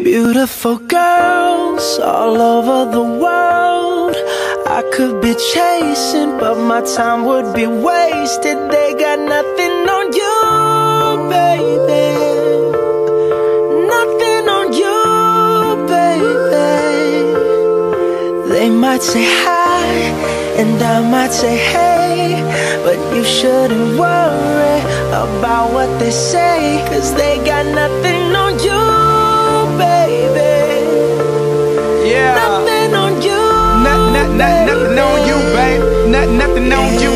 Beautiful girls all over the world I could be chasing, but my time would be wasted. They got nothing on you, baby. Nothing on you, baby. They might say hi, and I might say hey, but you shouldn't worry about what they say, 'cause they got nothing on you, baby. Yeah. Nothing on you. Nothing on you, babe. Nothing on you.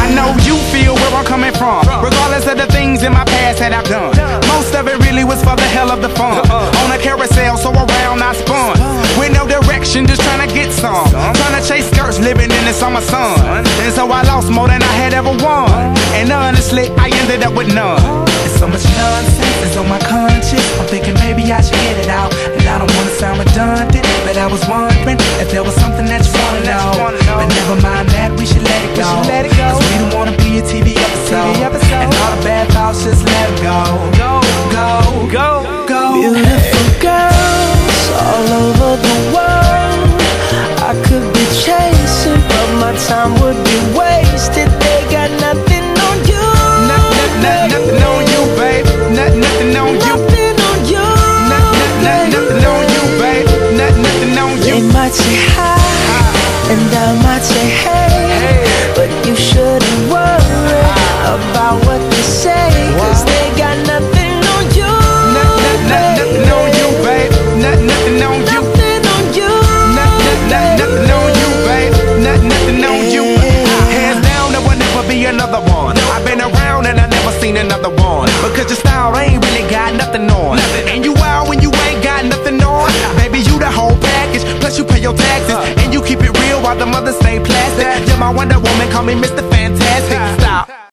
I know you feel where I'm coming from, regardless of the things in my past that I've done. Most of it really was for the hell of the fun. On a carousel, so around I spun, with no direction, just trying to get some. Trying to chase skirts, living in the summer sun. And so I lost more than I had ever won. And honestly, I ended up with none. There's so much nonsense that's on my conscience. I'm thinking maybe I should get it out. And I don't wanna sound redundant, but I was wondering if there was something that you wanna know. But never mind that, we should let it go. 'Cause we don't wanna be a TV episode. And all the bad thoughts, just let it go. Go, go, go, go. Beautiful girls all over the world I could be chasing, but my time would be wasted. They got nothing on you. Nothing on you, babe. Nothing on you. Nothing on you. Nothing on you, babe. Nothing on you. They might say hi, and I might say hey, but you shouldn't worry about what they say, 'cause they got nothing on you. Nothing on you, babe. Nothing on you. Nothing on you. Nothing on you, babe. Nothing on you. Hands down, there will never be another one. I've been around and I never seen another one, because your style ain't really got nothing on. And you out when you ain't got nothing on. Baby, you the whole package, plus you pay your taxes, and you keep it real while the mothers stay plastic. You're my Wonder Woman, call me Mr. Fantastic.